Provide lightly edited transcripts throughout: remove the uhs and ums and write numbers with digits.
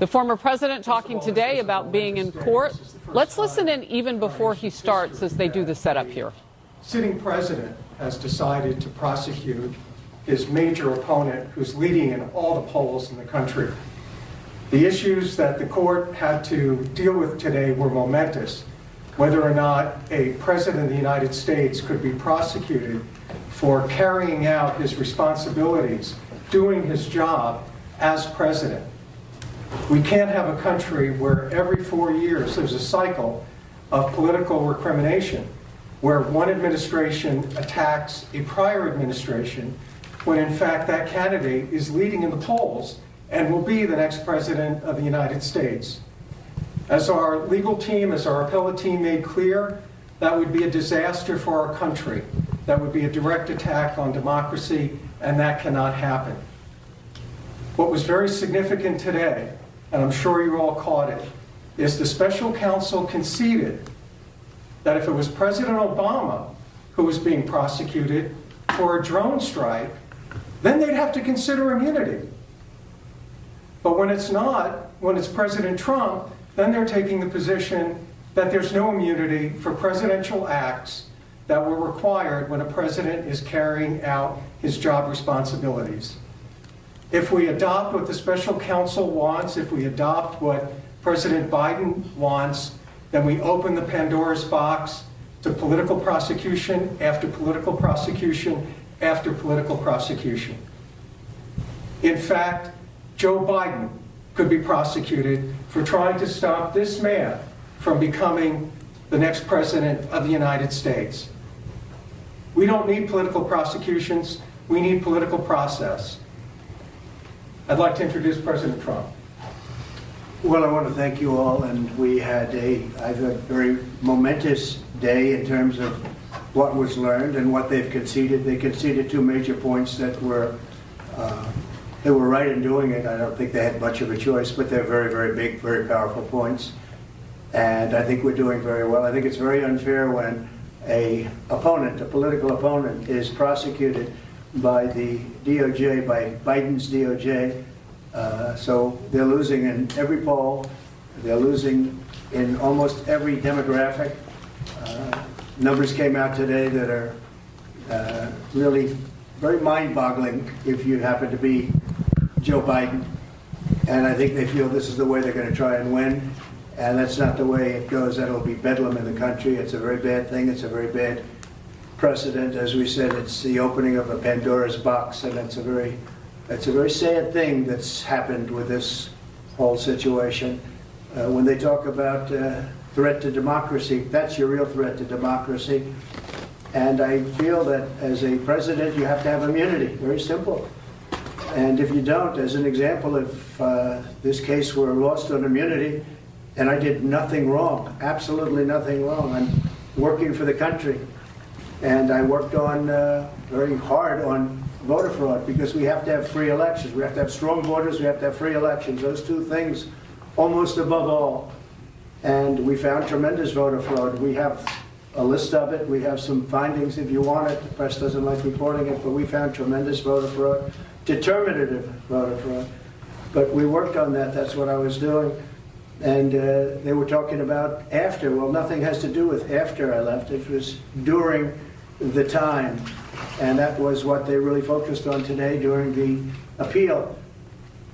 The former president talking today about being in court. Let's listen in even before he starts as they do the setup here. Sitting president has decided to prosecute his major opponent, who's leading in all the polls in the country. The issues that the court had to deal with today were momentous. Whether or not a president of the United States could be prosecuted for carrying out his responsibilities, doing his job as president. We can't have a country where every 4 years there's a cycle of political recrimination, where one administration attacks a prior administration, when in fact that candidate is leading in the polls and will be the next president of the United States. As our legal team, as our appellate team made clear, that would be a disaster for our country. That would be a direct attack on democracy, and that cannot happen. What was very significant today, and I'm sure you all caught it, is the special counsel conceded that if it was President Obama who was being prosecuted for a drone strike, then they'd have to consider immunity. But when it's not, when it's President Trump, then they're taking the position that there's no immunity for presidential acts that were required when a president is carrying out his job responsibilities. If we adopt what the special counsel wants, if we adopt what President Biden wants, then we open the Pandora's box to political prosecution after political prosecution after political prosecution. In fact, Joe Biden could be prosecuted for trying to stop this man from becoming the next president of the United States. We don't need political prosecutions, we need political process. I'd like to introduce President Trump. Well, I want to thank you all, and we had a very momentous day in terms of what was learned and what they've conceded. They conceded two major points that were they were right in doing it. I don't think they had much of a choice, but they're very, very big, very powerful points. And I think we're doing very well. I think it's very unfair when a political opponent, is prosecuted by the DOJ, by Biden's DOJ. So they're losing in every poll. They're losing in almost every demographic. Numbers came out today that are really very mind-boggling if you happen to be Joe Biden. And I think they feel this is the way they're going to try and win. And that's not the way it goes. That'll be bedlam in the country. It's a very bad thing. It's a very bad precedent. As we said, it's the opening of a Pandora's box, and it's a very sad thing that's happened with this whole situation. When they talk about threat to democracy, that's your real threat to democracy. And I feel that as a president, you have to have immunity. Very simple. And if you don't, as an example, if this case were lost on immunity, and I did nothing wrong, absolutely nothing wrong. I'm working for the country. And I worked on very hard on voter fraud, because we have to have free elections. We have to have strong voters. We have to have free elections. Those two things almost above all. And we found tremendous voter fraud. We have a list of it. We have some findings if you want it. The press doesn't like reporting it, but we found tremendous voter fraud, determinative voter fraud. But we worked on that. That's what I was doing. And they were talking about after. Well, nothing has to do with after I left. It was during the time. And that was what they really focused on today during the appeal.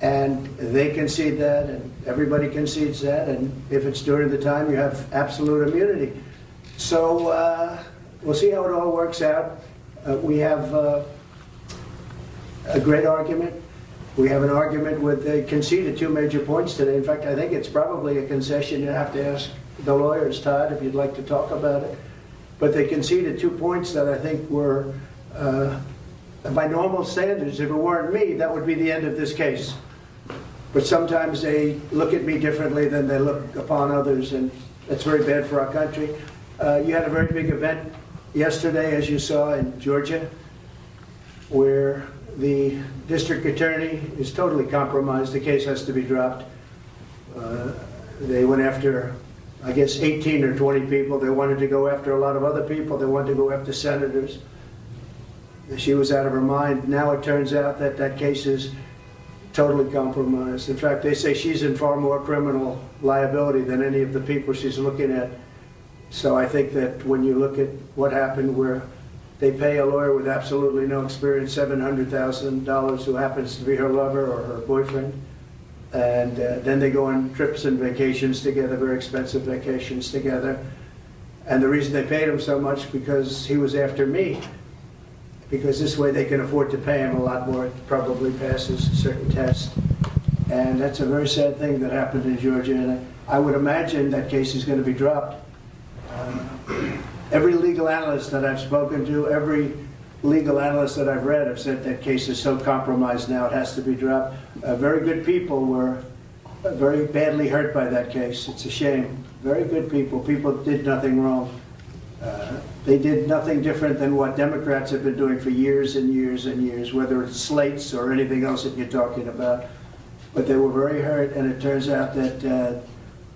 And they concede that, and everybody concedes that. And if it's during the time, you have absolute immunity. So we'll see how it all works out. We have a great argument. We have an argument with, they conceded two major points today. In fact, I think it's probably a concession. You have to ask the lawyers, Todd, if you'd like to talk about it. But they conceded 2 points that I think were, by normal standards, if it weren't me, that would be the end of this case. But sometimes they look at me differently than they look upon others, and that's very bad for our country. You had a very big event yesterday, as you saw, in Georgia, where the district attorney is totally compromised. The case has to be dropped. They went after, I guess, 18 or 20 people. They wanted to go after a lot of other people. They wanted to go after senators. She was out of her mind. Now it turns out that that case is totally compromised. In fact, they say she's in far more criminal liability than any of the people she's looking at. So I think that when you look at what happened where they pay a lawyer with absolutely no experience $700,000 who happens to be her lover or her boyfriend, and then they go on trips and vacations together, very expensive vacations together. And the reason they paid him so much because he was after me, because this way they can afford to pay him a lot more. It probably passes a certain test. And that's a very sad thing that happened in Georgia, and I would imagine that case is going to be dropped. Every legal analyst that I've spoken to, every legal analyst that I've read have said that case is so compromised now it has to be dropped. Very good people were very badly hurt by that case. It's a shame. Very good people. People did nothing wrong. They did nothing different than what Democrats have been doing for years and years and years, whether it's slates or anything else that you're talking about. But they were very hurt, and it turns out that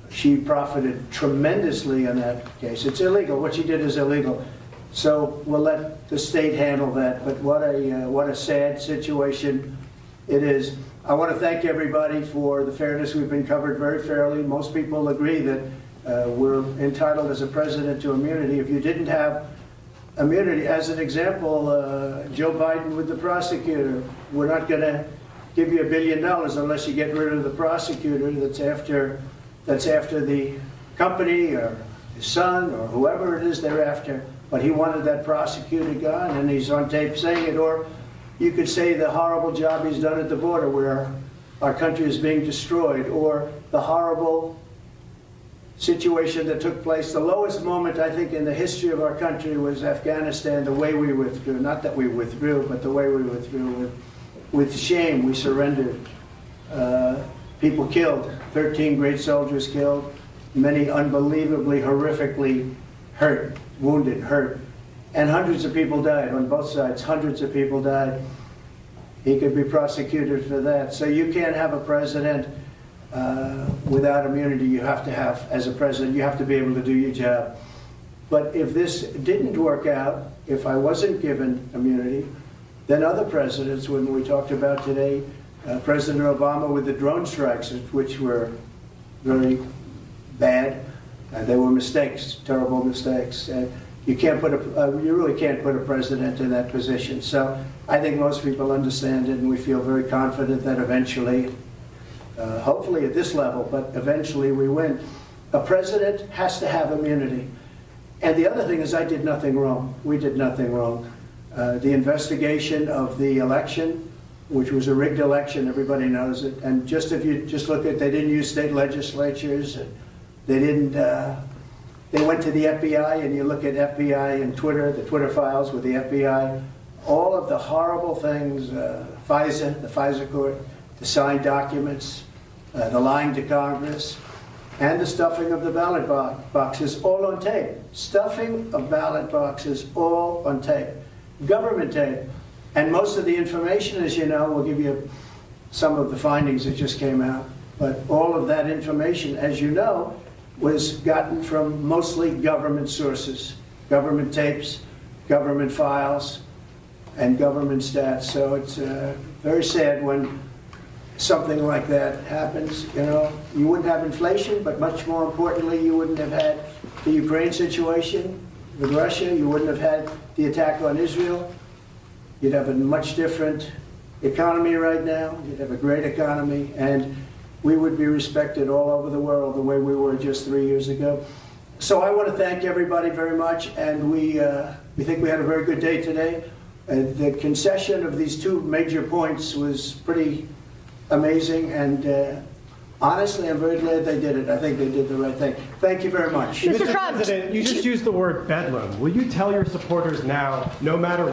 she profited tremendously in that case. It's illegal. What she did is illegal. So we'll let the state handle that. But what a sad situation it is. I want to thank everybody for the fairness. We've been covered very fairly. Most people agree that we're entitled as a president to immunity. If you didn't have immunity, as an example, Joe Biden with the prosecutor, we're not going to give you $1 billion unless you get rid of the prosecutor that's after the company or his son or whoever it is they're after. But he wanted that prosecutor gone, and he's on tape saying it. Or you could say the horrible job he's done at the border where our country is being destroyed, or the horrible situation that took place. The lowest moment, I think, in the history of our country was Afghanistan, the way we withdrew. Not that we withdrew, but the way we withdrew. With shame, we surrendered. People killed, 13 great soldiers killed, many unbelievably, horrifically hurt, wounded, hurt. And hundreds of people died on both sides. Hundreds of people died. He could be prosecuted for that. So you can't have a president without immunity. You have to have, as a president, you have to be able to do your job. But if this didn't work out, if I wasn't given immunity, then other presidents, when we talked about today, President Obama with the drone strikes, which were very bad, they were mistakes, terrible mistakes. You really can't put a president in that position. So I think most people understand it, and we feel very confident that eventually, hopefully at this level, but eventually we win. A president has to have immunity. And the other thing is I did nothing wrong. We did nothing wrong. The investigation of the election, which was a rigged election, everybody knows it. And if you just look at, they didn't use state legislatures. They didn't. They went to the FBI, and you look at FBI and Twitter, the Twitter files with the FBI, all of the horrible things, the FISA court, the signed documents, the lying to Congress, and the stuffing of the ballot boxes, all on tape. Stuffing of ballot boxes, all on tape. Government tape. And most of the information, as you know, we'll give you some of the findings that just came out, but all of that information, as you know, was gotten from mostly government sources, government tapes, government files, and government stats. So it's very sad when something like that happens. You know, you wouldn't have inflation, but much more importantly, you wouldn't have had the Ukraine situation with Russia. You wouldn't have had the attack on Israel. You'd have a much different economy right now. You'd have a great economy, and we would be respected all over the world the way we were just 3 years ago. So I want to thank everybody very much, and we think we had a very good day today. The concession of these two major points was pretty amazing, and honestly, I'm very glad they did it. I think they did the right thing. Thank you very much. Mr. President, you just used the word bedlam. Will you tell your supporters now, no matter